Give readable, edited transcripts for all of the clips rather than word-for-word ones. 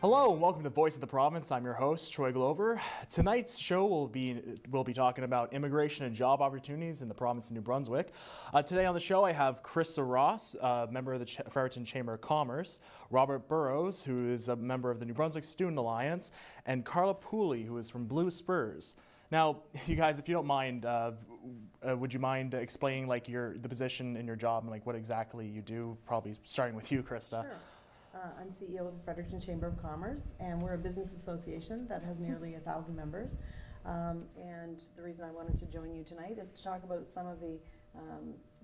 Hello and welcome to Voice of the Province. I'm your host, Troy Glover. Tonight's show we'll be talking about immigration and job opportunities in the province of New Brunswick. Today on the show I have Krista Ross, member of the Fredericton Chamber of Commerce, Robert Burroughs, who is a member of the New Brunswick Student Alliance, and Karla Pooley, who is from Spurs. Now, you guys, if you don't mind, would you mind explaining the position in your job and what exactly you do? Probably starting with you, Krista. Sure. I'm CEO of the Fredericton Chamber of Commerce, and we're a business association that has nearly 1,000 members. And the reason I wanted to join you tonight is to talk about some of the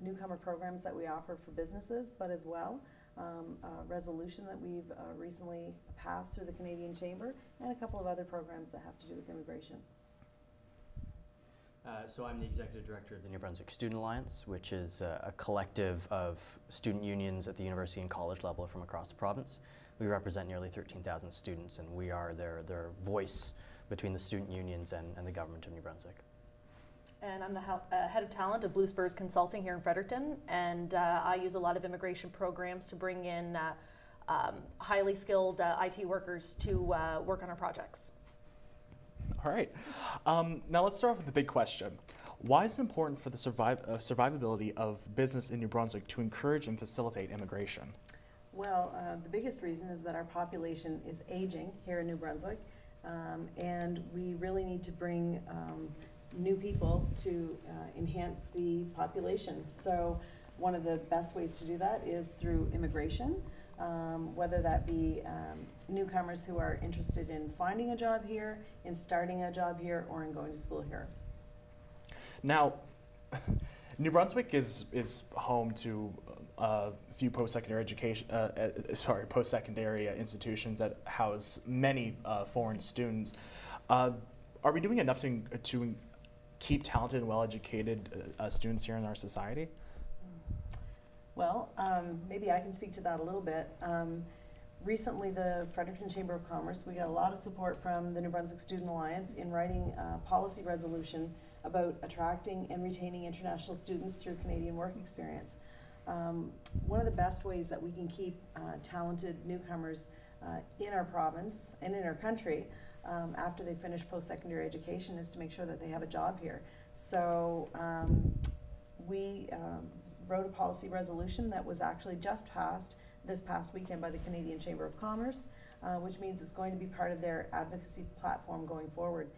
newcomer programs that we offer for businesses, but as well a resolution that we've recently passed through the Canadian Chamber, and a couple of other programs that have to do with immigration. So I'm the Executive Director of the New Brunswick Student Alliance, which is a collective of student unions at the university and college level from across the province. We represent nearly 13,000 students, and we are their voice between the student unions and the government of New Brunswick. And I'm the head of talent of Spurs Consulting here in Fredericton, and I use a lot of immigration programs to bring in highly skilled IT workers to work on our projects. All right. Now let's start off with the big question. Why is it important for the survivability of business in New Brunswick to encourage and facilitate immigration? Well, the biggest reason is that our population is aging here in New Brunswick, and we really need to bring new people to enhance the population. So one of the best ways to do that is through immigration, whether that be newcomers who are interested in finding a job here, in starting a job here, or in going to school here. Now, New Brunswick is home to a few post-secondary institutions that house many foreign students. Are we doing enough to keep talented and well-educated students here in our society? Well, maybe I can speak to that a little bit. Recently, the Fredericton Chamber of Commerce, we got a lot of support from the New Brunswick Student Alliance in writing a policy resolution about attracting and retaining international students through Canadian work experience. One of the best ways that we can keep talented newcomers in our province and in our country after they finish post-secondary education is to make sure that they have a job here. So we wrote a policy resolution that was actually just passed this past weekend by the Canadian Chamber of Commerce, which means it's going to be part of their advocacy platform going forward.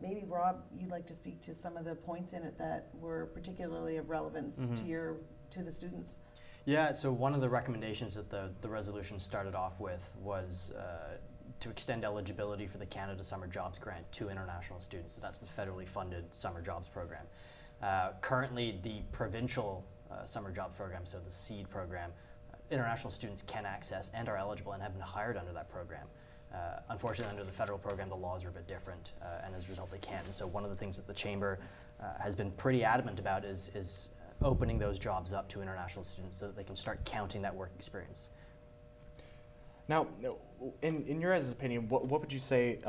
Maybe Rob, you'd like to speak to some of the points in it that were particularly of relevance to the students. Yeah, so one of the recommendations that the resolution started off with was to extend eligibility for the Canada Summer Jobs Grant to international students. So that's the federally funded summer jobs program. Currently, the provincial summer jobs program, so the SEED program, international students can access and are eligible and have been hired under that program. Unfortunately, under the federal program, the laws are a bit different, and as a result, they can't. And so one of the things that the Chamber has been pretty adamant about is opening those jobs up to international students so that they can start counting that work experience. Now, in your guys' opinion, what would you say,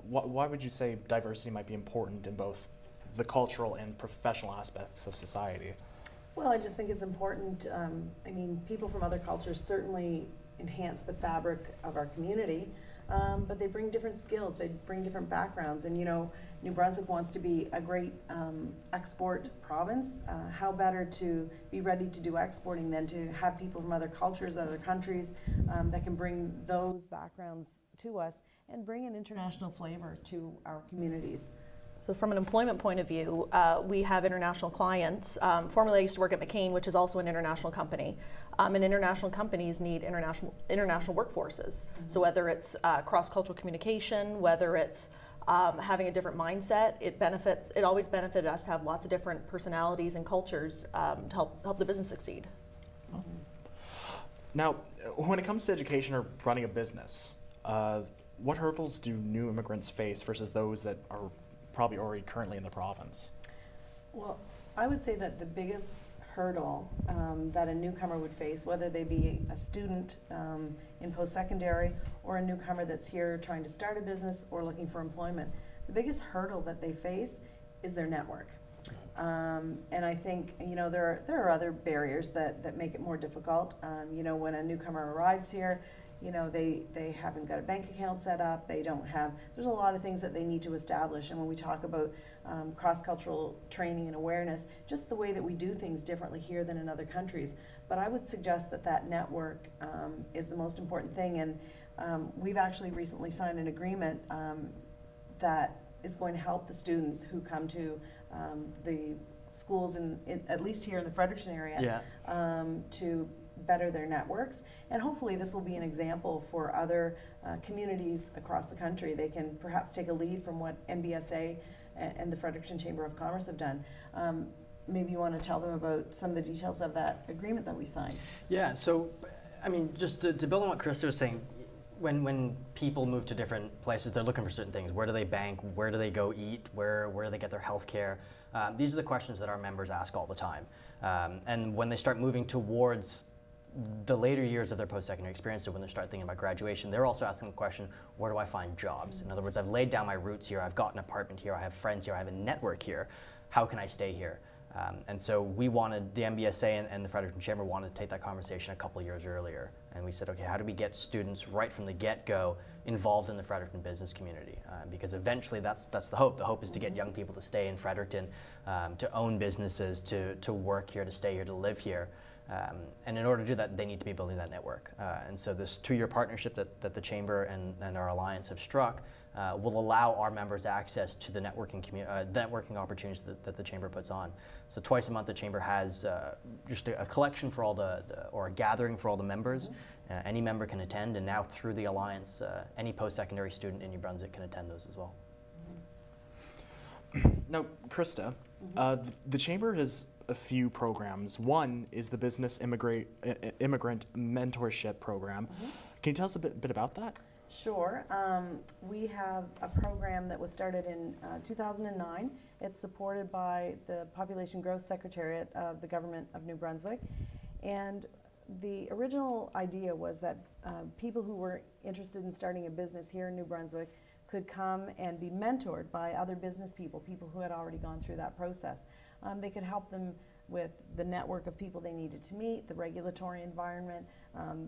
why would you say diversity might be important in both the cultural and professional aspects of society? Well, I just think it's important. I mean, people from other cultures certainly enhance the fabric of our community, but they bring different skills, they bring different backgrounds, and you know, New Brunswick wants to be a great export province. How better to be ready to do exporting than to have people from other cultures, other countries that can bring those backgrounds to us and bring an international flavor to our communities. So from an employment point of view, we have international clients. Formerly I used to work at McCain, which is also an international company. And international companies need international workforces. So whether it's cross-cultural communication, whether it's having a different mindset, it always benefited us to have lots of different personalities and cultures to help the business succeed. Now, when it comes to education or running a business, what hurdles do new immigrants face versus those that are probably already currently in the province? Well, I would say that the biggest hurdle that a newcomer would face, whether they be a student in post-secondary or a newcomer that's here trying to start a business or looking for employment, the biggest hurdle that they face is their network. And I think, you know, there are other barriers that make it more difficult. You know, when a newcomer arrives here, they haven't got a bank account set up, they don't have, there's a lot of things that they need to establish. And when we talk about cross-cultural training and awareness, just the way that we do things differently here than in other countries. But I would suggest that that network is the most important thing. And we've actually recently signed an agreement that is going to help the students who come to the schools at least here in the Fredericton area to better their networks. And hopefully this will be an example for other communities across the country. They can perhaps take a lead from what NBSA and the Fredericton Chamber of Commerce have done. Maybe you want to tell them about some of the details of that agreement that we signed. Yeah, so I mean, just to build on what Krista was saying, when people move to different places, they're looking for certain things. Where do they bank? Where do they go eat? Where do they get their health care? These are the questions that our members ask all the time. And when they start moving towards the later years of their post-secondary experience, so when they start thinking about graduation, they're also asking the question, where do I find jobs? In other words, I've laid down my roots here, I've got an apartment here, I have friends here, I have a network here. How can I stay here? And so we wanted, the MBSA and the Fredericton Chamber wanted to take that conversation a couple of years earlier. And we said, okay, how do we get students right from the get-go involved in the Fredericton business community? Because eventually that's the hope. The hope is to get young people to stay in Fredericton, to own businesses, to work here, to stay here, to live here. And in order to do that, they need to be building that network. And so this 2-year partnership that the Chamber and our Alliance have struck will allow our members access to the networking opportunities that the Chamber puts on. So twice a month the Chamber has just a collection for all or a gathering for all the members. Any member can attend, and now through the Alliance, any post-secondary student in New Brunswick can attend those as well. Now, Krista, the Chamber has a few programs. One is the Business Immigrant Mentorship Program. Can you tell us a bit about that? Sure. We have a program that was started in 2009. It's supported by the Population Growth Secretariat of the Government of New Brunswick. And the original idea was that people who were interested in starting a business here in New Brunswick could come and be mentored by other business people who had already gone through that process. They could help them with the network of people they needed to meet, the regulatory environment,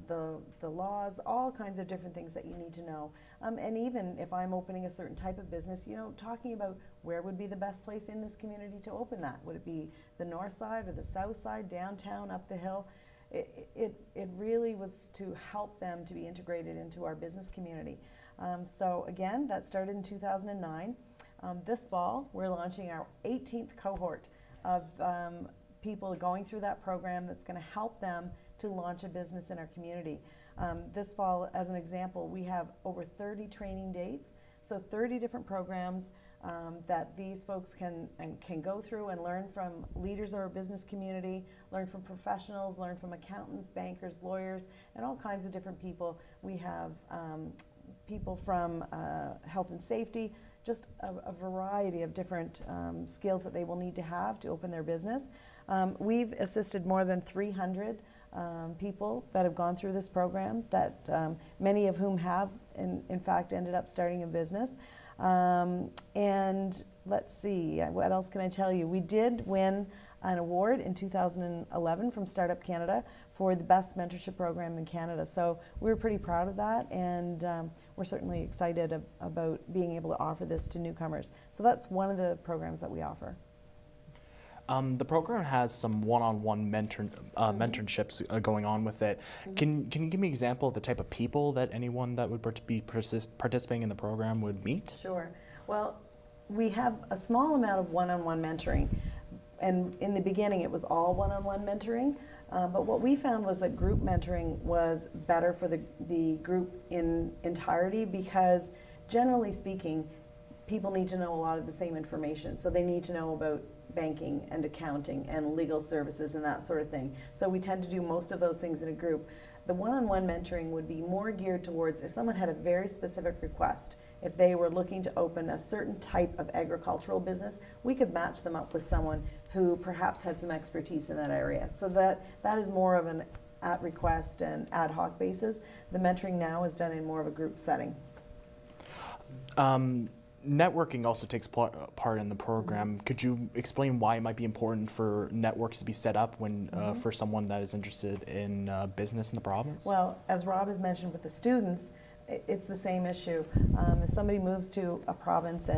the laws, all kinds of different things that you need to know. And even if I'm opening a certain type of business, talking about where would be the best place in this community to open that. Would it be the north side or the south side, downtown, up the hill? It really was to help them to be integrated into our business community. So again, that started in 2009. This fall, we're launching our 18th cohort of people going through that program that's going to help them to launch a business in our community. This fall, as an example, we have over 30 training dates, so 30 different programs that these folks can go through and learn from leaders of our business community, learn from professionals, learn from accountants, bankers, lawyers, and all kinds of different people. We have people from health and safety, just a variety of different skills that they will need to have to open their business. We've assisted more than 300 people that have gone through this program, that many of whom have, in fact, ended up starting a business. And let's see, what else can I tell you? We did win an award in 2011 from Startup Canada for the best mentorship program in Canada. So we were pretty proud of that, and we're certainly excited about being able to offer this to newcomers. So that's one of the programs that we offer. The program has some one-on-one mentorships going on with it. Can you give me an example of the type of people that anyone that would be participating in the program would meet? Sure. Well, we have a small amount of one-on-one mentoring, and in the beginning it was all one-on-one mentoring, but what we found was that group mentoring was better for the group in entirety, because generally speaking, people need to know a lot of the same information. So they need to know about banking and accounting and legal services and that sort of thing. So we tend to do most of those things in a group. The one-on-one mentoring would be more geared towards if someone had a very specific request. If they were looking to open a certain type of agricultural business, we could match them up with someone who perhaps had some expertise in that area. So that is more of an at request and ad hoc basis. The mentoring now is done in more of a group setting. networking also takes part in the program. Could you explain why it might be important for networks to be set up when for someone that is interested in business in the province? Well, as Rob has mentioned with the students, it's the same issue. If somebody moves to a province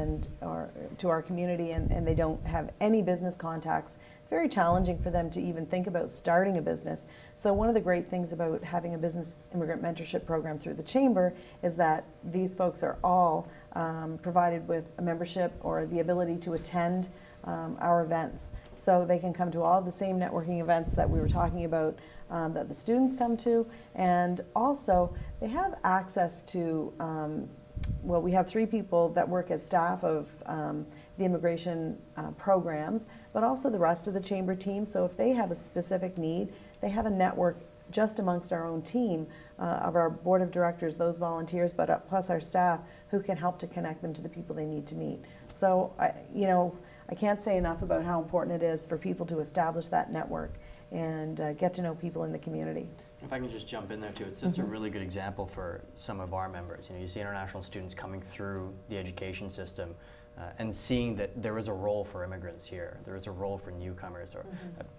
or to our community and they don't have any business contacts, it's very challenging for them to even think about starting a business. So one of the great things about having a business immigrant mentorship program through the Chamber is that these folks are all provided with a membership or the ability to attend our events. So they can come to all the same networking events that we were talking about that the students come to, and also they have access to, well, we have 3 people that work as staff of the immigration programs, but also the rest of the Chamber team. So if they have a specific need, they have a network just amongst our own team of our board of directors, those volunteers, but plus our staff who can help to connect them to the people they need to meet. So, I can't say enough about how important it is for people to establish that network and get to know people in the community. If I can just jump in there too, it's a really good example for some of our members. You see international students coming through the education system and seeing that there is a role for immigrants here. There is a role for newcomers, or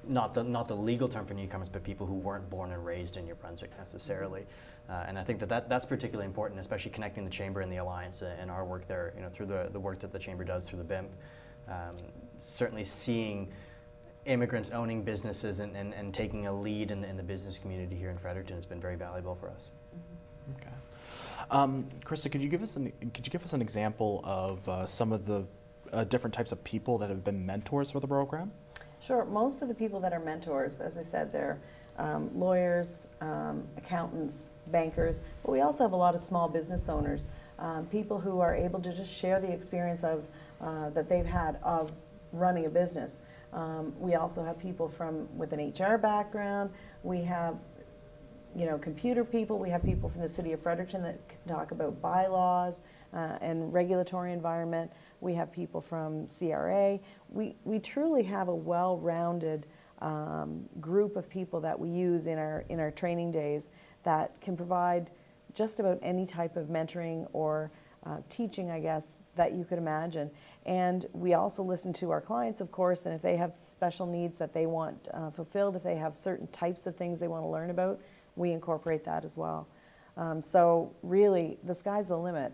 not the legal term for newcomers, but people who weren't born and raised in New Brunswick necessarily. And I think that's particularly important, especially connecting the Chamber and the Alliance and our work there, through the work that the Chamber does through the BIMP. Certainly seeing immigrants owning businesses and taking a lead in the business community here in Fredericton has been very valuable for us. Okay. Krista, could you give us an example of some of the different types of people that have been mentors for the program? Sure. Most of the people that are mentors, as I said, they're lawyers, accountants, bankers, but we also have a lot of small business owners, people who are able to just share the experience of that they've had of running a business. We also have people with an HR background. We have, computer people. We have people from the city of Fredericton that can talk about bylaws and regulatory environment. We have people from CRA. We truly have a well-rounded group of people that we use in our training days that can provide just about any type of mentoring or teaching, I guess, that you could imagine. And we also listen to our clients, of course, and if they have special needs that they want fulfilled, if they have certain types of things they want to learn about, we incorporate that as well. So really, the sky's the limit.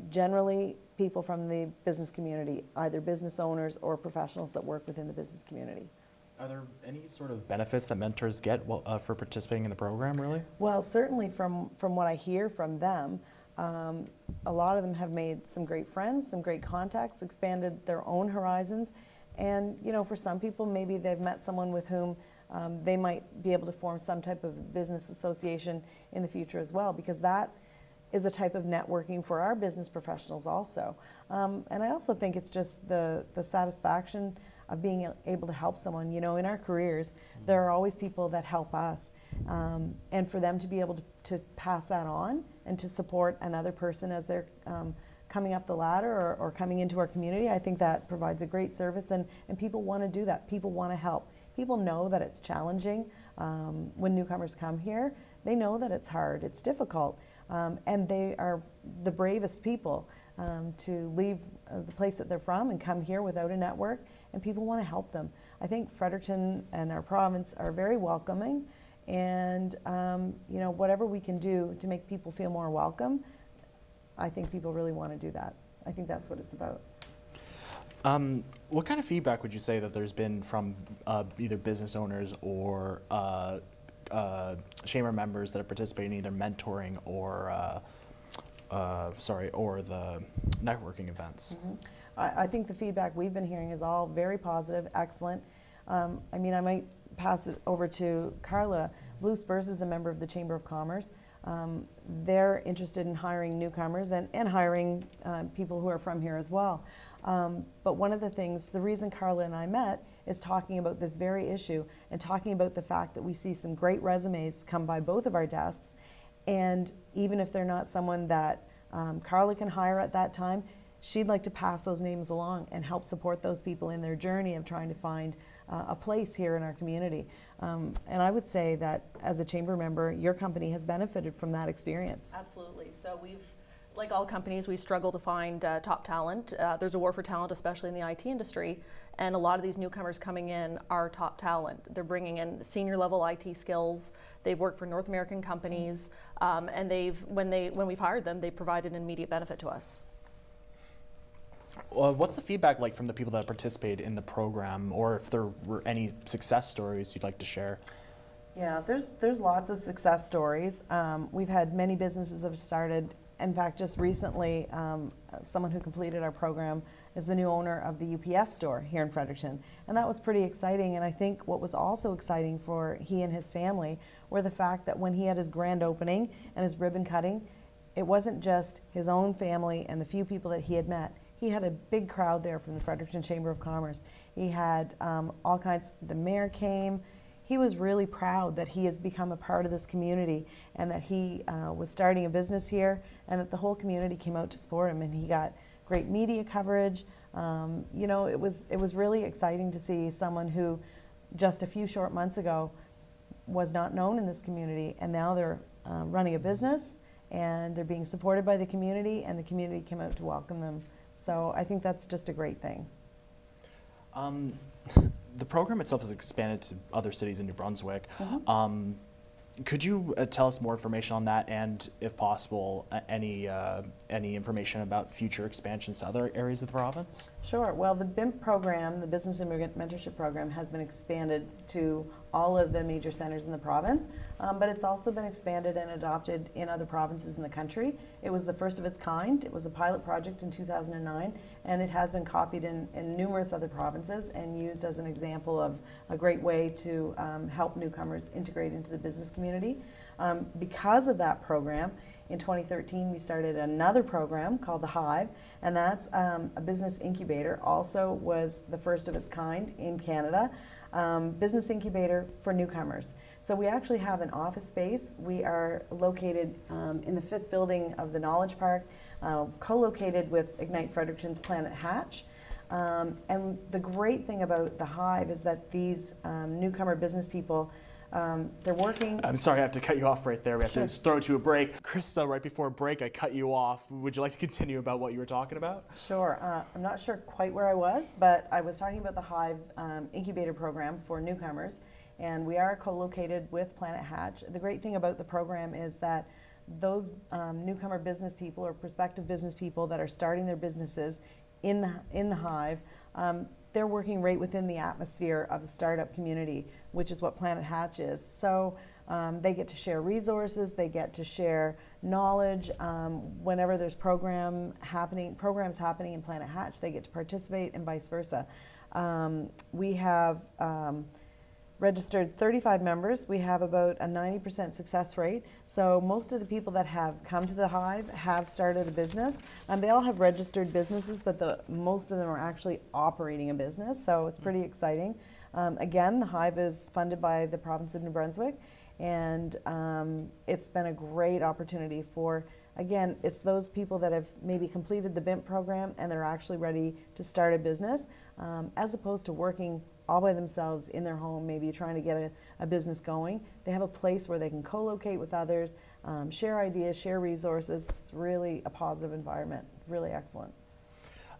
Generally, people from the business community, either business owners or professionals that work within the business community. Are there any sort of benefits that mentors get for participating in the program, really? Well, certainly from what I hear from them, a lot of them have made some great friends, some great contacts, expanded their own horizons, and for some people maybe they've met someone with whom they might be able to form some type of business association in the future as well, because that is a type of networking for our business professionals also. And I also think it's just the satisfaction of being able to help someone. In our careers, there are always people that help us. And for them to be able to pass that on and to support another person as they're coming up the ladder or coming into our community, I think that provides a great service, and people want to do that. People want to help. People know that it's challenging. When newcomers come here, they know that it's hard, it's difficult, and they are the bravest people to leave the place that they're from and come here without a network, and people want to help them. I think Fredericton and our province are very welcoming, and whatever we can do to make people feel more welcome, I think people really want to do that. I think that's what it's about. What kind of feedback would you say that there's been from either business owners or Chamber members that are participating in either mentoring or or the networking events? I think the feedback we've been hearing is all very positive, excellent. I might pass it over to Karla. Spurs is a member of the Chamber of Commerce. They're interested in hiring newcomers and hiring people who are from here as well. But one of the things, the reason Karla and I met is talking about this very issue and talking about the fact that we see some great resumes come by both of our desks, and even if they're not someone that Karla can hire at that time, she'd like to pass those names along and help support those people in their journey of trying to find a place here in our community. And I would say that as a Chamber member, your company has benefited from that experience. Absolutely. So we've Like all companies, we struggle to find top talent. There's a war for talent, especially in the IT industry, and a lot of these newcomers coming in are top talent. They're bringing in senior level IT skills. They've worked for North American companies, and when we've hired them, they provided an immediate benefit to us. What's the feedback like from the people that participated in the program, or if there were any success stories you'd like to share? Yeah, there's lots of success stories. We've had many businesses that have started. In fact, just recently, someone who completed our program is the new owner of the UPS store here in Fredericton. And that was pretty exciting. And I think what was also exciting for he and his family were the fact that when he had his grand opening and his ribbon cutting, it wasn't just his own family and the few people that he had met. He had a big crowd there from the Fredericton Chamber of Commerce. He had all kinds, the mayor came. He was really proud that he has become a part of this community and that he was starting a business here and that the whole community came out to support him, and he got great media coverage. You know, it was really exciting to see someone who just a few short months ago was not known in this community, and now they're running a business and they're being supported by the community, and the community came out to welcome them. So I think that's just a great thing. The program itself has expanded to other cities in New Brunswick. Mm-hmm. Could you tell us more information on that, and if possible, any information about future expansions to other areas of the province? Sure. Well, the BIMP program, the Business Immigrant Mentorship Program, has been expanded to all of the major centers in the province, but it's also been expanded and adopted in other provinces in the country. It was the first of its kind. It was a pilot project in 2009, and it has been copied in numerous other provinces and used as an example of a great way to help newcomers integrate into the business community. Because of that program, in 2013 we started another program called The Hive, and that's a business incubator. Also was the first of its kind in Canada. Business incubator for newcomers. So we actually have an office space. We are located in the 5th building of the Knowledge Park, co-located with Ignite Fredericton's Planet Hatch. And the great thing about The Hive is that these newcomer business people, they're working. I'm sorry, I have to cut you off right there. We have Sure. to throw to a break. Krista, right before break, I cut you off. Would you like to continue about what you were talking about? Sure. I'm not sure quite where I was, but I was talking about the Hive incubator program for newcomers, and we are co-located with Planet Hatch. The great thing about the program is that those newcomer business people or prospective business people that are starting their businesses in the Hive, they're working right within the atmosphere of the startup community, which is what Planet Hatch is. So they get to share resources, they get to share knowledge. Whenever there's programs happening in Planet Hatch, they get to participate, and vice versa. We have registered 35 members. We have about a 90% success rate. So most of the people that have come to the Hive have started a business. They all have registered businesses, but most of them are actually operating a business. So it's pretty exciting. Again, the Hive is funded by the province of New Brunswick, and it's been a great opportunity for, again, it's those people that have maybe completed the BIMP program and they're actually ready to start a business, as opposed to working all by themselves in their home, maybe trying to get a business going. They have a place where they can co-locate with others, share ideas, share resources. It's really a positive environment, really excellent.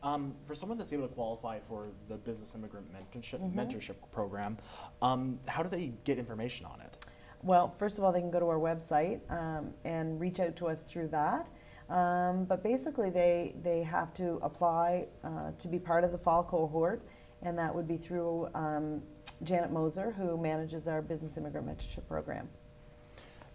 For someone that's able to qualify for the Business Immigrant Mentorship Program, how do they get information on it? Well, first of all, they can go to our website and reach out to us through that. But basically, they have to apply to be part of the fall cohort, and that would be through Janet Moser, who manages our Business Immigrant Mentorship Program.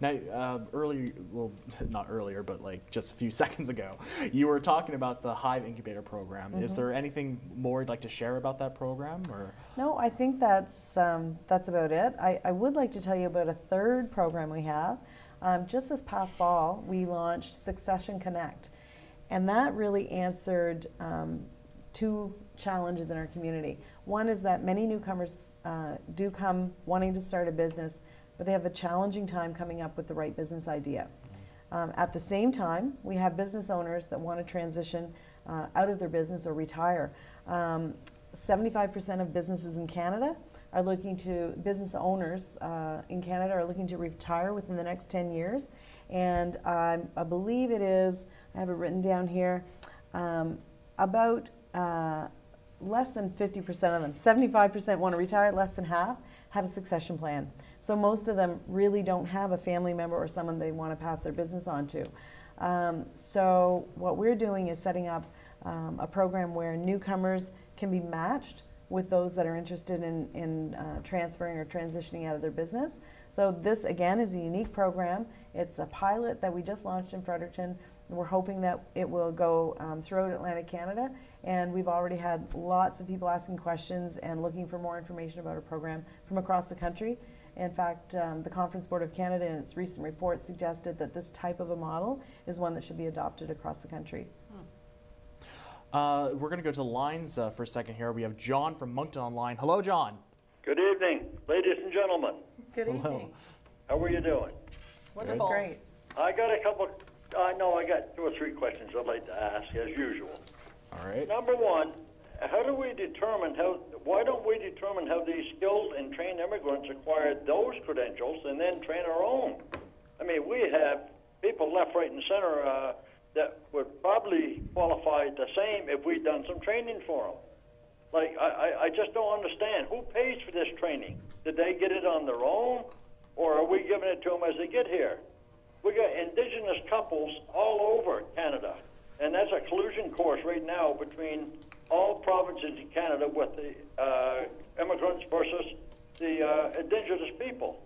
Now, earlier, well, not earlier, but like just a few seconds ago, you were talking about the Hive Incubator Program. Mm-hmm. Is there anything more you'd like to share about that program? Or? No, I think that's about it. I would like to tell you about a third program we have. Just this past fall, we launched Succession Connect, and that really answered two challenges in our community. One is that many newcomers do come wanting to start a business, but they have a challenging time coming up with the right business idea. At the same time, we have business owners that want to transition out of their business or retire. 75% of businesses in Canada are looking to, business owners in Canada are looking to retire within the next 10 years. And I believe it is, I have it written down here, about less than 50% of them, 75% want to retire, less than half have a succession plan. So most of them really don't have a family member or someone they want to pass their business on to. So what we're doing is setting up a program where newcomers can be matched with those that are interested in transferring or transitioning out of their business. So this, again, is a unique program. It's a pilot that we just launched in Fredericton. We're hoping that it will go throughout Atlantic Canada, and we've already had lots of people asking questions and looking for more information about our program from across the country. In fact, the Conference Board of Canada in its recent report suggested that this type of a model is one that should be adopted across the country. We're going to go to the lines for a second here. We have John from Moncton on line. Hello, John. Good evening, ladies and gentlemen. Good evening. How are you doing? Wonderful. Great. I got a couple, I got 2 or 3 questions I'd like to ask, as usual. All right. Number one, why don't we determine how these skilled and trained immigrants acquire those credentials and then train our own? I mean, we have people left, right, and center that would probably qualify the same if we'd done some training for them. Like, I just don't understand. Who pays for this training? Did they get it on their own, or are we giving it to them as they get here? We got Indigenous couples all over Canada, and that's a collusion course right now between all provinces in Canada with the immigrants versus the Indigenous people.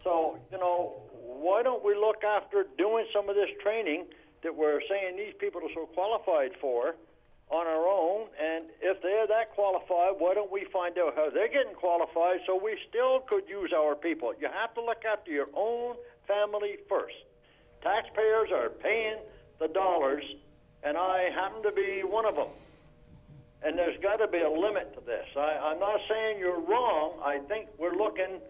So, you know, why don't we look after doing some of this training that we're saying these people are so qualified for on our own, and if they're that qualified, why don't we find out how they're getting qualified so we still could use our people? You have to look after your own family first. Taxpayers are paying the dollars, and I happen to be one of them. And there's got to be a limit to this. I'm not saying you're wrong. I think we're looking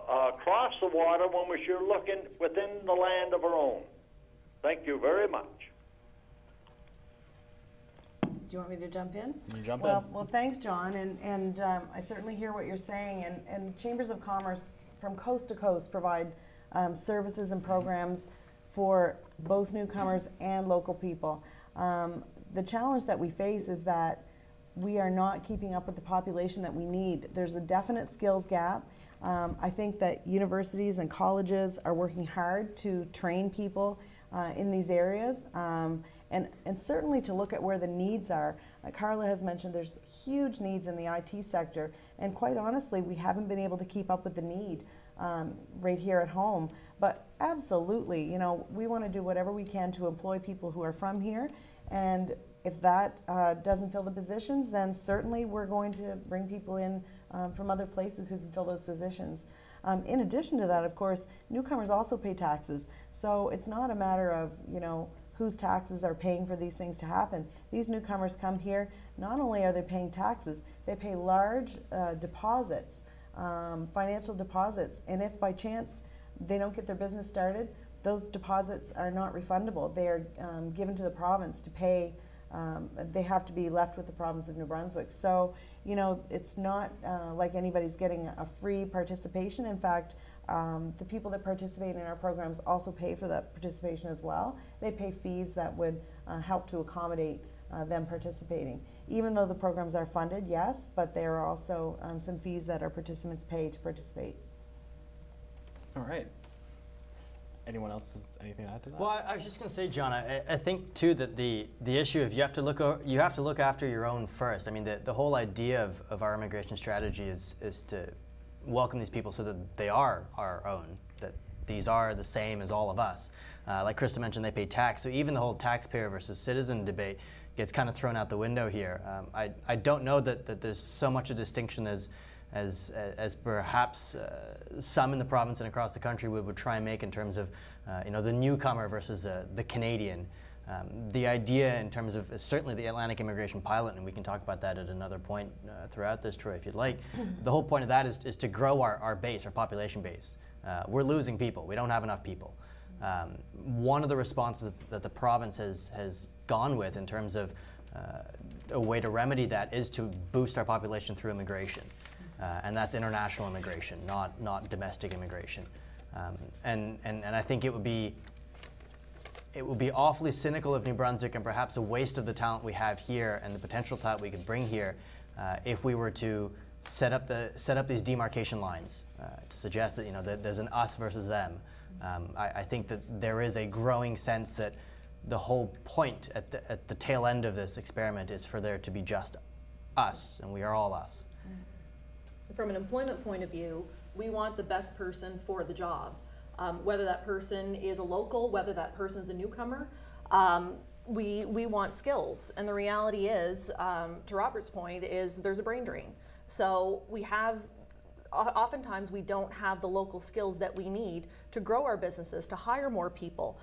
across the water when we should looking within the land of our own. Thank you very much. Do you want me to jump in? You jump in. in. Well, thanks, John. And I certainly hear what you're saying. And Chambers of Commerce from coast to coast provide services and programs for both newcomers and local people. The challenge that we face is that we are not keeping up with the population that we need. There's a definite skills gap. I think that universities and colleges are working hard to train people in these areas, and certainly to look at where the needs are. Karla has mentioned there's huge needs in the IT sector, and quite honestly, we haven't been able to keep up with the need right here at home. But absolutely, you know, we want to do whatever we can to employ people who are from here, and if that doesn't fill the positions, then certainly we're going to bring people in from other places who can fill those positions. In addition to that, of course, newcomers also pay taxes. So it's not a matter of, you know, whose taxes are paying for these things to happen. These newcomers come here, not only are they paying taxes, they pay large deposits, financial deposits. And if by chance they don't get their business started, those deposits are not refundable. They are given to the province to pay. They have to be left with the province of New Brunswick. So, you know, it's not like anybody's getting a free participation. In fact, the people that participate in our programs also pay for that participation as well. They pay fees that would help to accommodate them participating. Even though the programs are funded, yes, but there are also some fees that our participants pay to participate. All right. Anyone else have anything to add to that? Well, I was just going to say, John, I think too that the issue of you have to look after your own first. I mean, the whole idea of our immigration strategy is to welcome these people so that they are our own, that these are the same as all of us. Like Krista mentioned, they pay tax, so even the whole taxpayer versus citizen debate gets kind of thrown out the window here. I don't know that there's so much a distinction as perhaps some in the province and across the country would try and make in terms of you know, the newcomer versus the Canadian. The idea in terms of certainly the Atlantic immigration pilot, and we can talk about that at another point throughout this, Troy, if you'd like. The whole point of that is to grow our base, our population base. We're losing people. We don't have enough people. One of the responses that the province has gone with in terms of a way to remedy that is to boost our population through immigration. and that's international immigration, not domestic immigration. And I think it would be awfully cynical of New Brunswick and perhaps a waste of the talent we have here and the potential talent we could bring here if we were to set up these demarcation lines to suggest that, you know, that there's an us versus them. I think that there is a growing sense that the whole point at the tail end of this experiment is for there to be just us, and we are all us. From an employment point of view, we want the best person for the job. Whether that person is a local, whether that person is a newcomer, we want skills. And the reality is, to Robert's point, is there's a brain drain. So we have, oftentimes we don't have the local skills that we need to grow our businesses, to hire more people,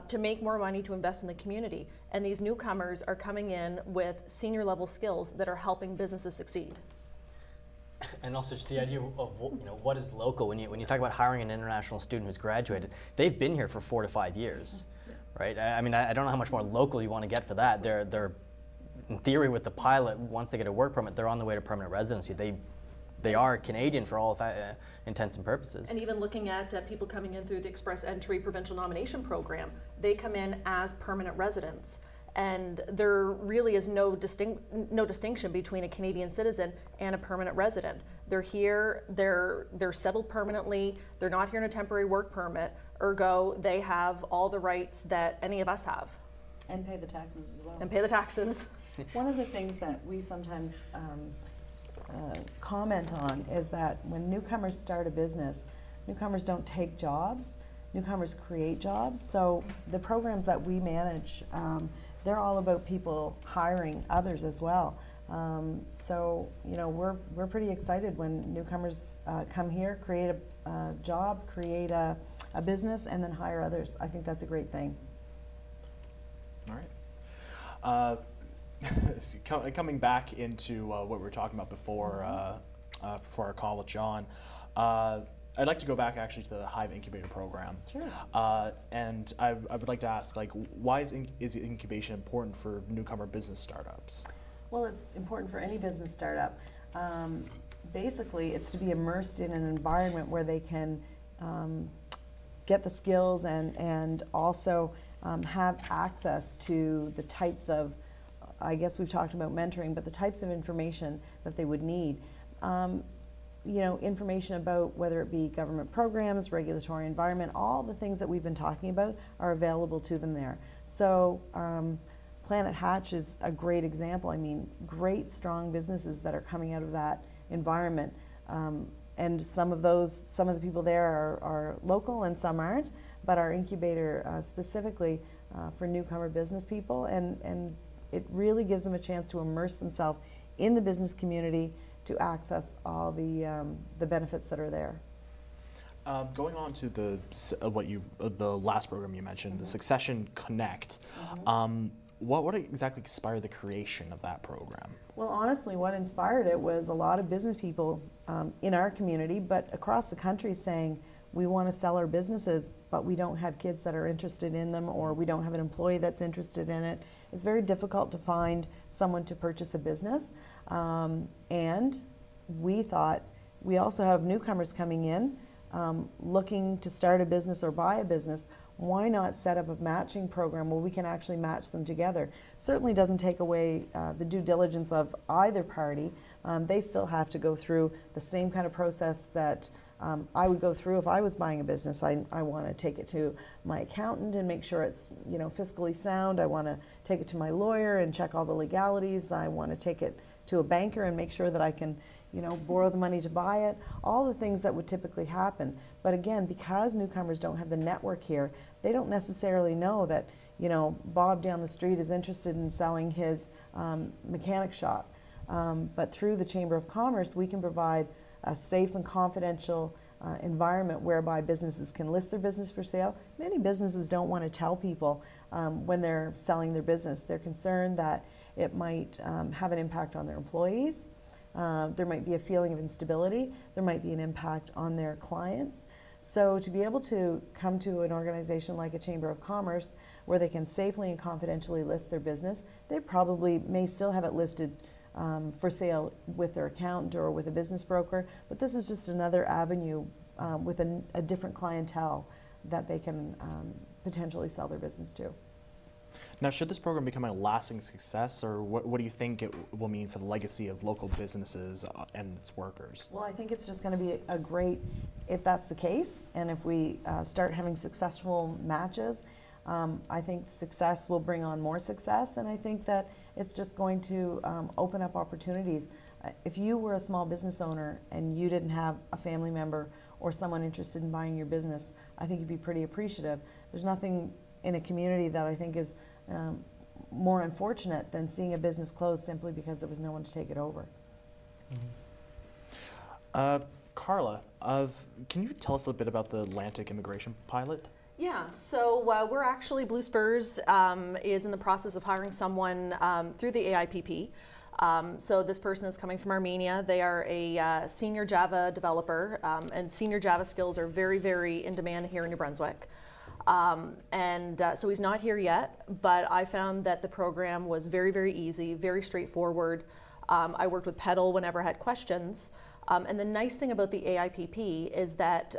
to make more money, to invest in the community. And these newcomers are coming in with senior level skills that are helping businesses succeed. And also just the idea of, you know, what is local. When you talk about hiring an international student who's graduated, they've been here for 4 to 5 years, right? I mean, I don't know how much more local you want to get for that. They're in theory, with the pilot, once they get a work permit, they're on the way to permanent residency. They are Canadian for all intents and purposes. And even looking at people coming in through the Express Entry Provincial Nomination Program, they come in as permanent residents. And there really is no distinction between a Canadian citizen and a permanent resident. They're here, they're settled permanently, they're not here on a temporary work permit, ergo they have all the rights that any of us have. And pay the taxes as well. And pay the taxes. One of the things that we sometimes comment on is that when newcomers start a business, newcomers don't take jobs, newcomers create jobs. So the programs that we manage, they're all about people hiring others as well. So, you know, we're pretty excited when newcomers come here, create a job, create a business, and then hire others. I think that's a great thing. All right. Coming back into what we were talking about before our call with John, I'd like to go back actually to the Hive Incubator program. Sure. And I would like to ask, like, why is incubation important for newcomer business startups? Well, it's important for any business startup. Basically, it's to be immersed in an environment where they can get the skills and also have access to the types of, I guess we've talked about mentoring, but the types of information that they would need. You know, information about whether it be government programs, regulatory environment, all the things that we've been talking about are available to them there. So Planet Hatch is a great example. I mean, great, strong businesses that are coming out of that environment. And some of the people there are local and some aren't, but our incubator specifically for newcomer business people, and it really gives them a chance to immerse themselves in the business community to access all the benefits that are there. Going on to the last program you mentioned, the Succession Connect. What exactly inspired the creation of that program? Well, honestly, what inspired it was a lot of business people in our community, but across the country, saying we want to sell our businesses, but we don't have kids that are interested in them, or we don't have an employee that's interested in it. It's very difficult to find someone to purchase a business. And we thought, we also have newcomers coming in looking to start a business or buy a business. Why not set up a matching program where we can actually match them together? Certainly doesn't take away the due diligence of either party. They still have to go through the same kind of process that I would go through if I was buying a business. I want to take it to my accountant and make sure it's, you know, fiscally sound. I want to take it to my lawyer and check all the legalities. I want to take it to a banker and make sure that I can, you know, borrow the money to buy it. All the things that would typically happen. But again, because newcomers don't have the network here, they don't necessarily know that, you know, Bob down the street is interested in selling his mechanic shop. But through the Chamber of Commerce, we can provide a safe and confidential environment whereby businesses can list their business for sale. Many businesses don't want to tell people when they're selling their business. They're concerned that it might have an impact on their employees. There might be a feeling of instability. There might be an impact on their clients. So to be able to come to an organization like a Chamber of Commerce where they can safely and confidentially list their business, they probably may still have it listed for sale with their accountant or with a business broker, but this is just another avenue with a different clientele that they can potentially sell their business to. Now, should this program become a lasting success, or what do you think it will mean for the legacy of local businesses and its workers? Well, I think it's just going to be a great, if that's the case, and if we start having successful matches, I think success will bring on more success, and I think that it's just going to open up opportunities. If you were a small business owner and you didn't have a family member or someone interested in buying your business, I think you'd be pretty appreciative. There's nothing in a community that I think is more unfortunate than seeing a business close simply because there was no one to take it over. Karla, can you tell us a little bit about the Atlantic immigration pilot? Yeah, so we're actually, Blue Spurs is in the process of hiring someone through the AIPP. So this person is coming from Armenia. They are a senior Java developer, and senior Java skills are very, very in demand here in New Brunswick. So he's not here yet, but I found that the program was very, very easy, very straightforward. I worked with Petal whenever I had questions. And the nice thing about the AIPP is that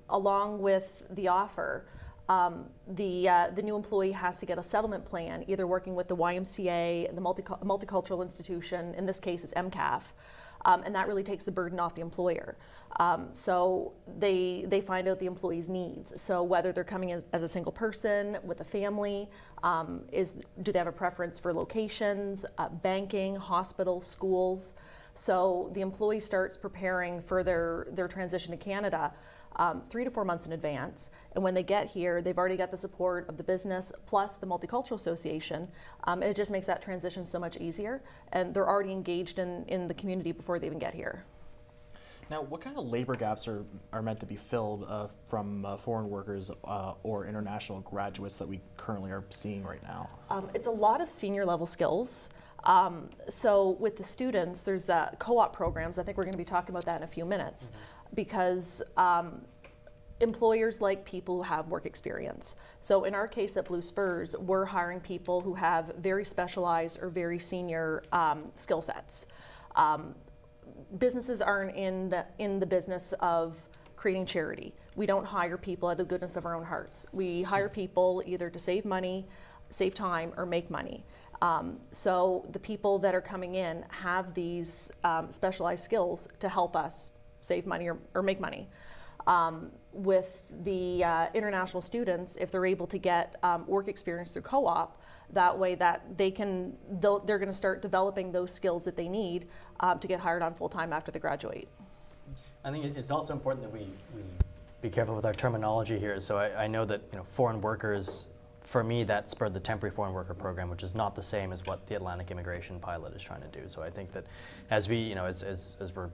along with the offer, the new employee has to get a settlement plan, either working with the YMCA, the multicultural institution, in this case it's MCAF, and that really takes the burden off the employer. So they find out the employee's needs. So whether they're coming as a single person, with a family, do they have a preference for locations, banking, hospitals, schools? So the employee starts preparing for their transition to Canada 3 to 4 months in advance. And when they get here, they've already got the support of the business plus the Multicultural Association. And it just makes that transition so much easier. And they're already engaged in the community before they even get here. Now, what kind of labor gaps are meant to be filled from foreign workers or international graduates that we currently are seeing right now? It's a lot of senior level skills. So with the students, there's co-op programs. I think we're going to be talking about that in a few minutes, because employers like people who have work experience. So in our case at Blue Spurs, we're hiring people who have very specialized or very senior skill sets. Businesses aren't in the business of creating charity. We don't hire people out of the goodness of our own hearts. We hire people either to save money, save time, or make money. So the people that are coming in have these specialized skills to help us save money or make money. With the international students, if they're able to get work experience through co-op, that way that they're going to start developing those skills that they need to get hired on full-time after they graduate. I think it's also important that we be careful with our terminology here. So I know that foreign workers, for me, that spurred the temporary foreign worker program, which is not the same as what the Atlantic immigration pilot is trying to do. So I think that as we, as we're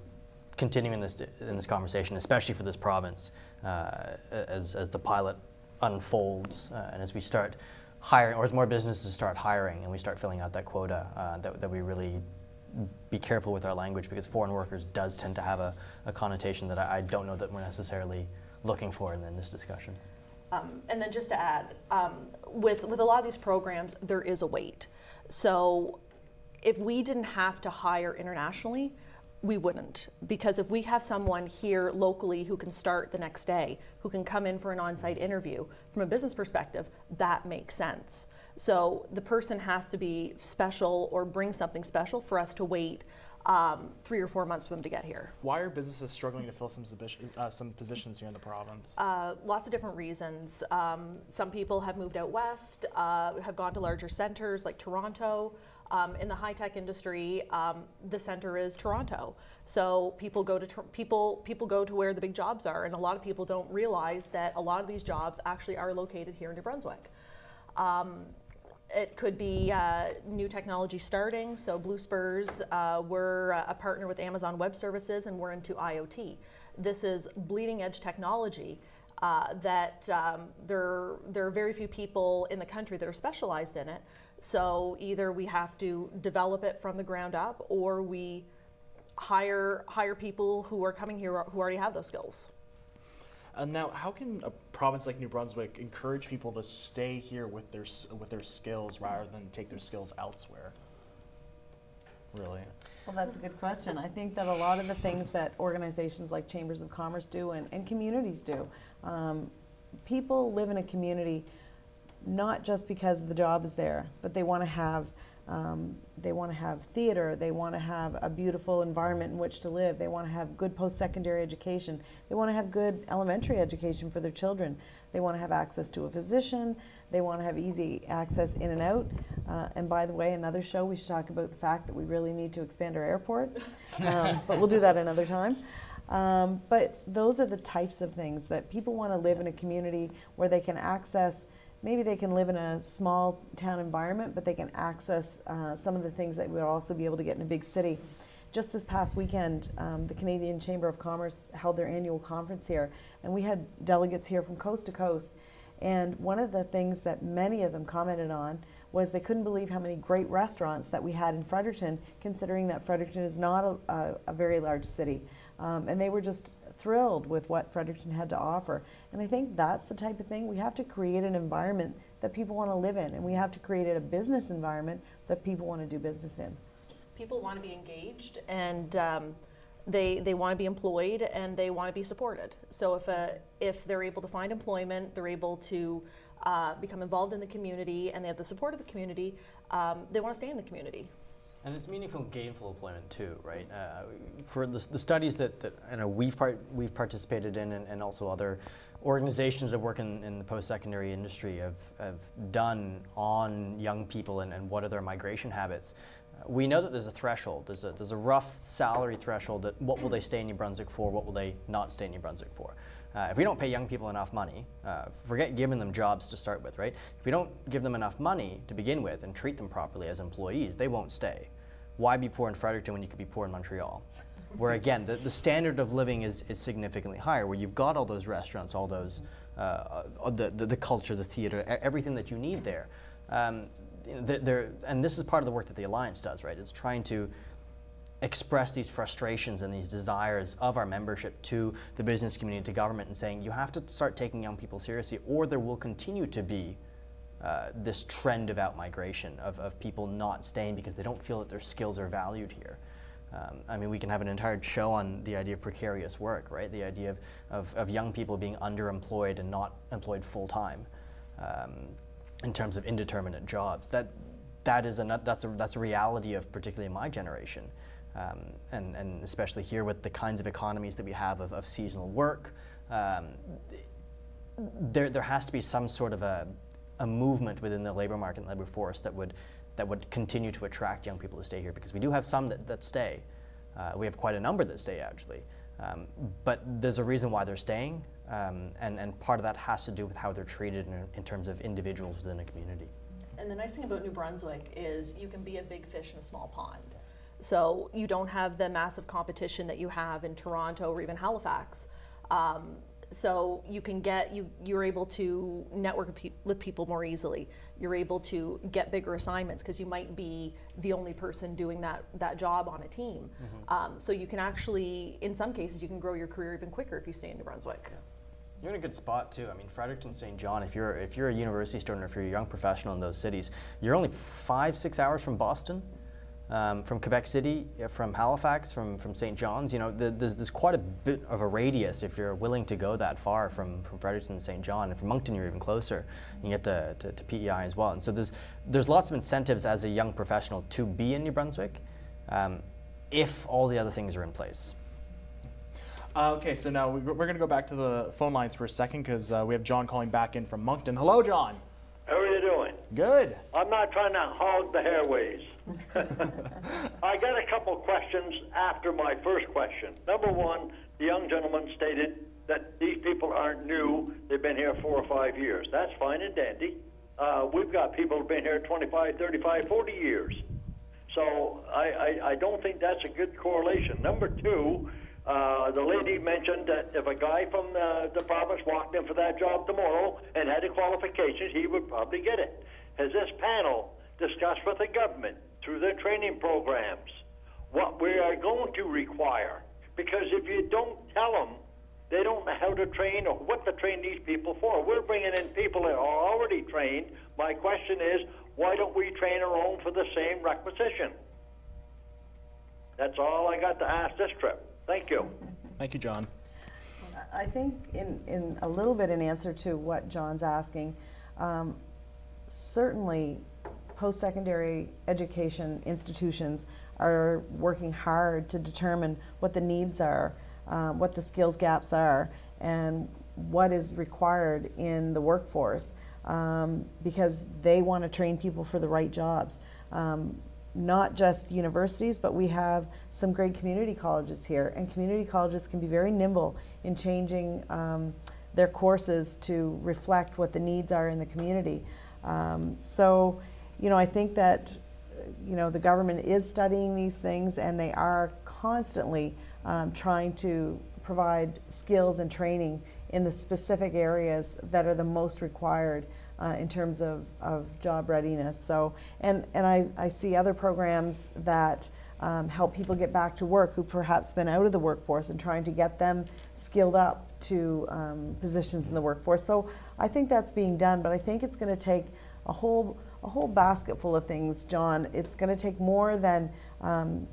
continuing in this conversation, especially for this province, as the pilot unfolds, and as we start hiring, or as more businesses start hiring and we start filling out that quota, that we really be careful with our language, because foreign workers does tend to have a connotation that I don't know that we're necessarily looking for in this discussion. And then just to add, with a lot of these programs, there is a wait. So if we didn't have to hire internationally, we wouldn't, because if we have someone here locally who can start the next day, who can come in for an on-site interview, from a business perspective, that makes sense. So the person has to be special or bring something special for us to wait 3 or 4 months for them to get here. Why are businesses struggling to fill some positions here in the province? Lots of different reasons. Some people have moved out west, have gone to larger centers like Toronto. In the high-tech industry, the center is Toronto. So people go to where the big jobs are, and a lot of people don't realize that a lot of these jobs actually are located here in New Brunswick. It could be new technology starting. So Blue Spurs, we're a partner with Amazon Web Services, and we're into IoT. This is bleeding edge technology that there are very few people in the country that are specialized in it. So either we have to develop it from the ground up, or we hire people who are coming here who already have those skills. Now, how can a province like New Brunswick encourage people to stay here with their skills rather than take their skills elsewhere? really? Well, that's a good question. I think that a lot of the things that organizations like Chambers of Commerce do and communities do, people live in a community not just because the job is there, but they want to have theater, they want to have a beautiful environment in which to live, they want to have good post-secondary education, they want to have good elementary education for their children, they want to have access to a physician, they want to have easy access in and out. And by the way, another show, we should talk about the fact that we really need to expand our airport, but we'll do that another time. But those are the types of things that people want to live in a community where they can access. Maybe they can live in a small town environment, but they can access some of the things that we'll also be able to get in a big city. Just this past weekend, the Canadian Chamber of Commerce held their annual conference here, and we had delegates here from coast to coast. And one of the things that many of them commented on was they couldn't believe how many great restaurants that we had in Fredericton, considering that Fredericton is not a very large city. And they were just thrilled with what Fredericton had to offer. And I think that's the type of thing. We have to create an environment that people want to live in, and we have to create a business environment that people want to do business in. People want to be engaged, and they want to be employed, and they want to be supported. So if they're able to find employment, they're able to become involved in the community, and they have the support of the community, they want to stay in the community. And it's meaningful, gainful employment too, right? For the studies that we've participated in, and also other organizations that work in the post-secondary industry have done on young people and what are their migration habits. We know that there's a threshold. There's a rough salary threshold that what will they stay in New Brunswick for, what will they not stay in New Brunswick for. If we don't pay young people enough money, forget giving them jobs to start with, right? If we don't give them enough money to begin with and treat them properly as employees, they won't stay. Why be poor in Fredericton when you could be poor in Montreal? Where again, the standard of living is significantly higher, where you've got all those restaurants, all those, the culture, the theater, everything that you need there. And this is part of the work that the Alliance does, right? It's trying to express these frustrations and these desires of our membership to the business community, to government, and saying you have to start taking young people seriously, or there will continue to be this trend of out-migration, of people not staying because they don't feel that their skills are valued here. I mean, we can have an entire show on the idea of precarious work, right? The idea of young people being underemployed and not employed full-time in terms of indeterminate jobs. That's a reality of particularly my generation. And especially here with the kinds of economies that we have of seasonal work, there has to be some sort of a movement within the labor market and labor force that would continue to attract young people to stay here, because we do have some that stay. We have quite a number that stay, actually. But there's a reason why they're staying, and part of that has to do with how they're treated in terms of individuals within a community. And the nice thing about New Brunswick is you can be a big fish in a small pond. So you don't have the massive competition that you have in Toronto or even Halifax. So you can you're able to network with people more easily. You're able to get bigger assignments because you might be the only person doing that job on a team. Mm-hmm. So you can actually, in some cases, you can grow your career even quicker if you stay in New Brunswick. Yeah. You're in a good spot too. I mean, Fredericton, St. John, if you're a university student or if you're a young professional in those cities, you're only 5-6 hours from Boston. From Quebec City, from Halifax, from St. John's, you know, there's quite a bit of a radius if you're willing to go that far from Fredericton to St. John, and from Moncton you're even closer. You get to PEI as well, and so there's lots of incentives as a young professional to be in New Brunswick, if all the other things are in place. Okay, so now we're going to go back to the phone lines for a second because we have John calling back in from Moncton. Hello, John. How are you doing? Good. I'm not trying to hog the airways. I got a couple questions after my first question. Number one, the young gentleman stated that these people aren't new. They've been here 4 or 5 years. That's fine and dandy. We've got people who've been here 25, 35, 40 years. So I don't think that's a good correlation. Number two, the lady mentioned that if a guy from the province walked in for that job tomorrow and had the qualifications, he would probably get it. Has this panel discussed with the government through their training programs what we are going to require? Because if you don't tell them, they don't know how to train or what to train these people for. We're bringing in people that are already trained. My question is, why don't we train our own for the same requisition? That's all I got to ask this trip. Thank you. Thank you, John. I think in a little bit in answer to what John's asking, certainly post-secondary education institutions are working hard to determine what the needs are, what the skills gaps are, and what is required in the workforce, because they want to train people for the right jobs. Not just universities, but we have some great community colleges here, and community colleges can be very nimble in changing their courses to reflect what the needs are in the community. So, you know, I think that, you know, the government is studying these things, and they are constantly trying to provide skills and training in the specific areas that are the most required in terms of job readiness. So, and I see other programs that help people get back to work who perhaps been out of the workforce, and trying to get them skilled up to positions in the workforce. So I think that's being done, but I think it's going to take a whole basket full of things, John. It's going to take more than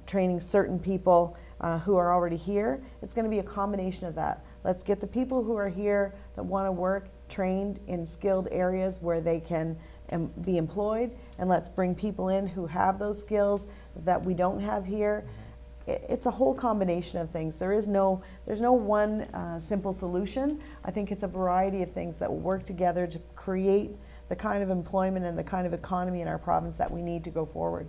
training certain people who are already here. It's going to be a combination of that. Let's get the people who are here that want to work trained in skilled areas where they can be employed, and let's bring people in who have those skills that we don't have here. It's a whole combination of things. There's no one simple solution. I think it's a variety of things that will work together to create the kind of employment and the kind of economy in our province that we need to go forward.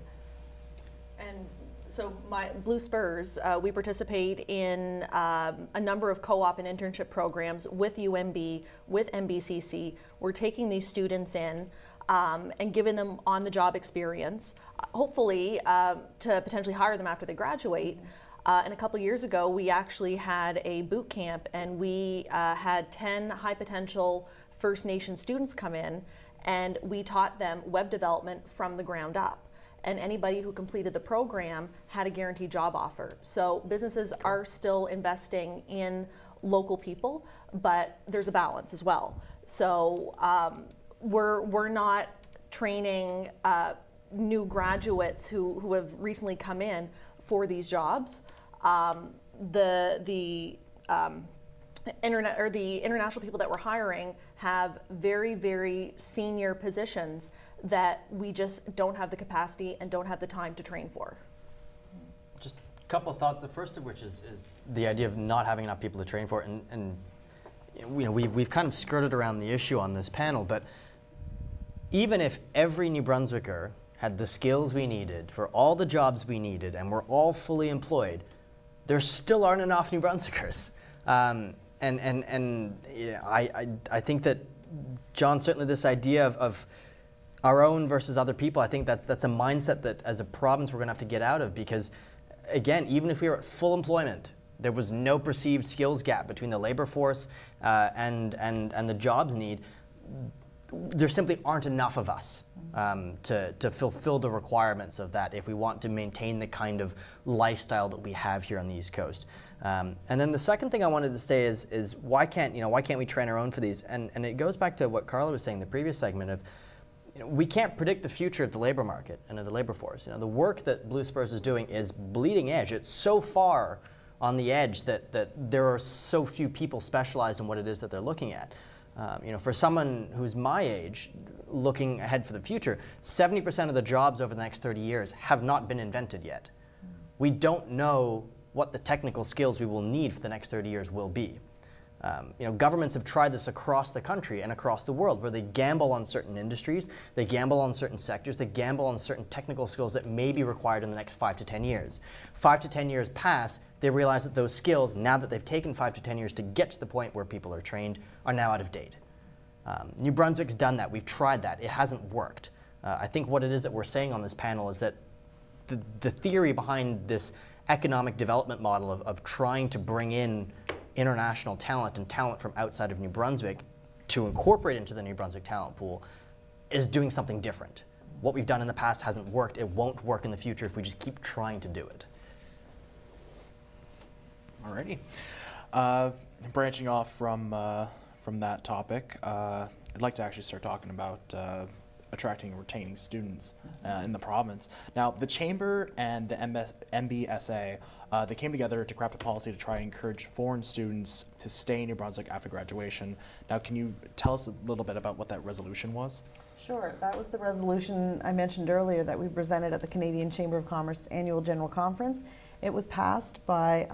And so my Blue Spurs, we participate in a number of co-op and internship programs with UMB, with MBCC. We're taking these students in and giving them on-the-job experience, hopefully to potentially hire them after they graduate. And a couple years ago, we actually had a boot camp, and we had 10 high-potential First Nation students come in, and we taught them web development from the ground up. And anybody who completed the program had a guaranteed job offer. So businesses are still investing in local people, but there's a balance as well. So we're not training new graduates who have recently come in for these jobs. The international people that we're hiring have very, very senior positions that we just don't have the capacity and don't have the time to train for. Just a couple of thoughts. The first of which is the idea of not having enough people to train for it. And you know, we've kind of skirted around the issue on this panel, but even if every New Brunswicker had the skills we needed for all the jobs we needed and we're all fully employed, there still aren't enough New Brunswickers. And you know, I think that, John, certainly this idea of our own versus other people, I think that's a mindset that as a province we're going to have to get out of, because again, even if we were at full employment, there was no perceived skills gap between the labor force and the jobs need. There simply aren't enough of us to fulfill the requirements of that if we want to maintain the kind of lifestyle that we have here on the East Coast. And then the second thing I wanted to say is why can't we train our own for these? And it goes back to what Karla was saying in the previous segment of, you know, we can't predict the future of the labor market and of the labor force. You know, the work that Blue Spurs is doing is bleeding edge. It's so far on the edge that there are so few people specialized in what it is that they're looking at. You know, for someone who's my age, looking ahead for the future, 70% of the jobs over the next 30 years have not been invented yet. We don't know what the technical skills we will need for the next 30 years will be. You know, governments have tried this across the country and across the world, where they gamble on certain industries, they gamble on certain sectors, they gamble on certain technical skills that may be required in the next 5 to 10 years. 5 to 10 years pass, they realize that those skills, now that they've taken 5 to 10 years to get to the point where people are trained, are now out of date. New Brunswick's done that. We've tried that. It hasn't worked. I think what it is that we're saying on this panel is that the theory behind this economic development model of trying to bring in international talent and talent from outside of New Brunswick to incorporate into the New Brunswick talent pool is doing something different. What we've done in the past hasn't worked. It won't work in the future if we just keep trying to do it. Alrighty. Branching off from that topic, I'd like to actually start talking about attracting and retaining students in the province. Now, the Chamber and the MBSA, they came together to craft a policy to try and encourage foreign students to stay in New Brunswick after graduation. Now, can you tell us a little bit about what that resolution was? Sure, that was the resolution I mentioned earlier that we presented at the Canadian Chamber of Commerce Annual General Conference. It was passed by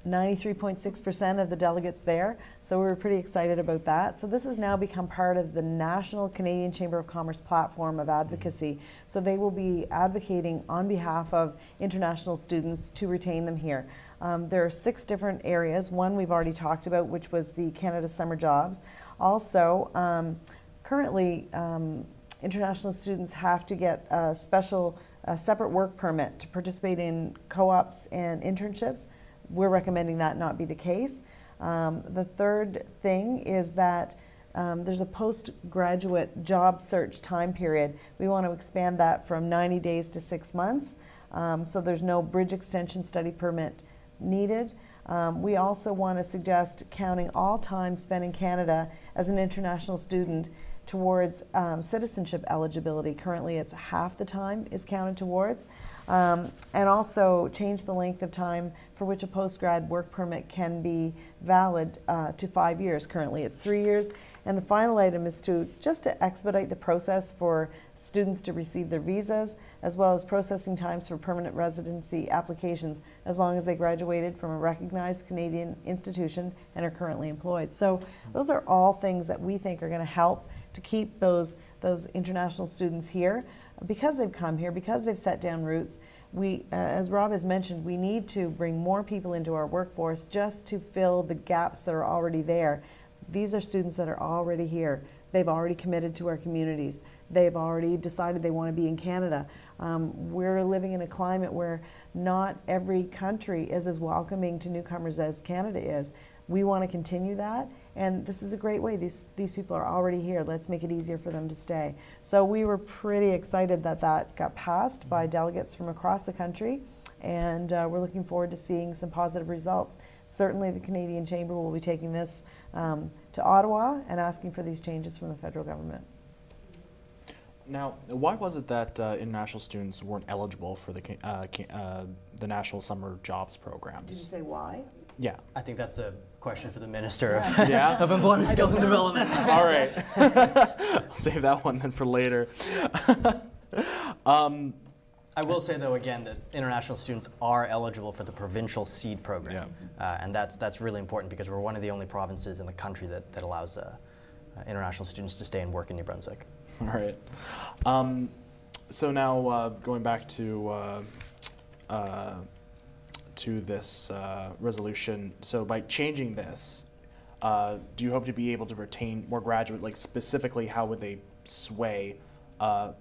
93.6% of the delegates there, so we were pretty excited about that. So this has now become part of the National Canadian Chamber of Commerce platform of advocacy. So they will be advocating on behalf of international students to retain them here. There are 6 different areas. One we've already talked about, which was the Canada Summer Jobs. Also, currently, international students have to get a separate work permit to participate in co-ops and internships. We're recommending that not be the case. The third thing is that there's a postgraduate job search time period. We want to expand that from 90 days to 6 months. So there's no bridge extension study permit needed. We also want to suggest counting all time spent in Canada as an international student towards citizenship eligibility. Currently it's half the time is counted towards. And also change the length of time for which a post-grad work permit can be valid to 5 years. Currently it's 3 years. And the final item is to expedite the process for students to receive their visas, as well as processing times for permanent residency applications, as long as they graduated from a recognized Canadian institution and are currently employed. So those are all things that we think are going to help to keep those international students here, because they've come here, because they've set down roots. We, as Rob has mentioned, we need to bring more people into our workforce just to fill the gaps that are already there. These are students that are already here. They've already committed to our communities. They've already decided they want to be in Canada. We're living in a climate where not every country is as welcoming to newcomers as Canada is. We want to continue that, and this is a great way. These people are already here. Let's make it easier for them to stay. So we were pretty excited that that got passed by delegates from across the country, and we're looking forward to seeing some positive results. Certainly the Canadian Chamber will be taking this to Ottawa and asking for these changes from the federal government. Now, why was it that international students weren't eligible for the National Summer Jobs Programs? Did you say why? Yeah. I think that's a question for the Minister Yeah. of Employment, Skills and Development. All right. I'll save that one then for later. I will say, though, again, that international students are eligible for the provincial SEED program. Yeah. And that's really important, because we're one of the only provinces in the country that allows international students to stay and work in New Brunswick. All right. So now going back to this resolution, so by changing this, do you hope to be able to retain more graduate, like specifically how would they sway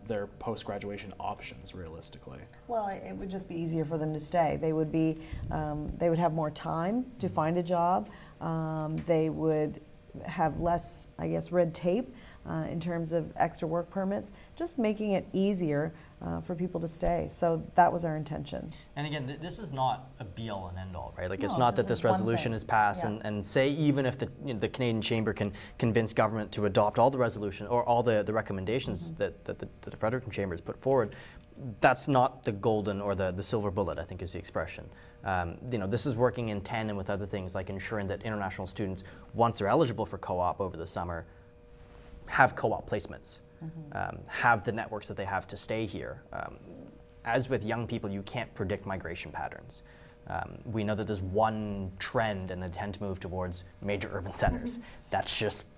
their post-graduation options realistically? Well, it would just be easier for them to stay. They would be, they would have more time to find a job. They would have less, I guess, red tape in terms of extra work permits, just making it easier for people to stay. So that was our intention. And again, this is not a be-all and end-all, right? Like, no, it's not that this resolution is passed, yeah. and say even if the Canadian Chamber can convince government to adopt all the resolution or all the recommendations that the Fredericton Chamber has put forward, that's not the golden or the silver bullet, I think is the expression. This is working in tandem with other things, like ensuring that international students, once they're eligible for co-op over the summer, have co-op placements, have the networks that they have to stay here. As with young people, you can't predict migration patterns. We know that there's one trend, and they tend to move towards major urban centers. That's just,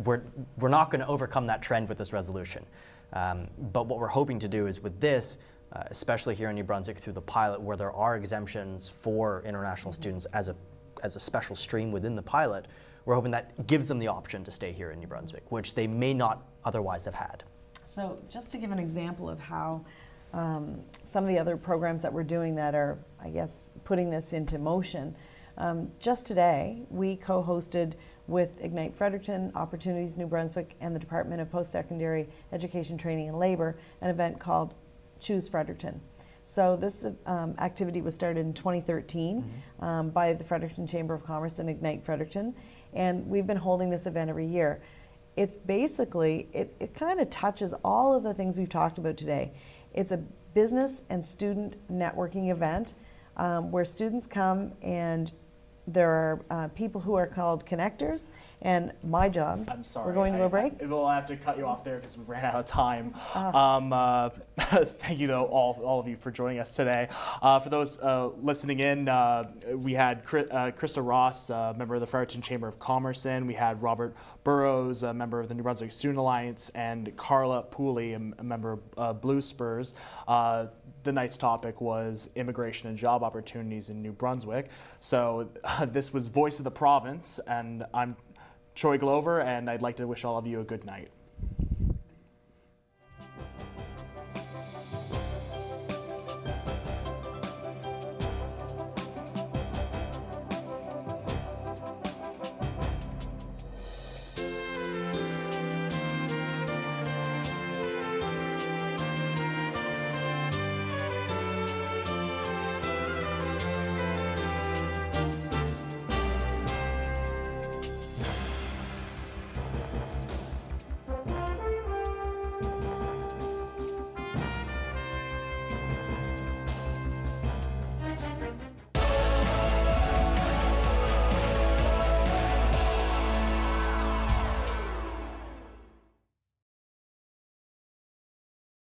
we're not going to overcome that trend with this resolution. But what we're hoping to do is with this, especially here in New Brunswick through the pilot, where there are exemptions for international students as a special stream within the pilot, we're hoping that gives them the option to stay here in New Brunswick, which they may not otherwise have had. So just to give an example of how some of the other programs that we're doing that are, I guess, putting this into motion, just today we co-hosted with Ignite Fredericton, Opportunities New Brunswick, and the Department of Post-Secondary Education, Training and Labor, an event called Choose Fredericton. So this activity was started in 2013 by the Fredericton Chamber of Commerce and Ignite Fredericton, and we've been holding this event every year. it's basically, it kind of touches all of the things we've talked about today. It's a business and student networking event where students come, and there are people who are called connectors, and my job. I'm sorry. We're going to a break? We'll have to cut you off there because we ran out of time. Thank you, though, all of you for joining us today. For those listening in, we had Krista Ross, member of the Fredericton Chamber of Commerce, in. We had Robert Burroughs, a member of the New Brunswick Student Alliance, and Karla Pooley, a member of Blue Spurs. The night's topic was immigration and job opportunities in New Brunswick. So this was Voice of the Province, and I'm Troy Glover, and I'd like to wish all of you a good night.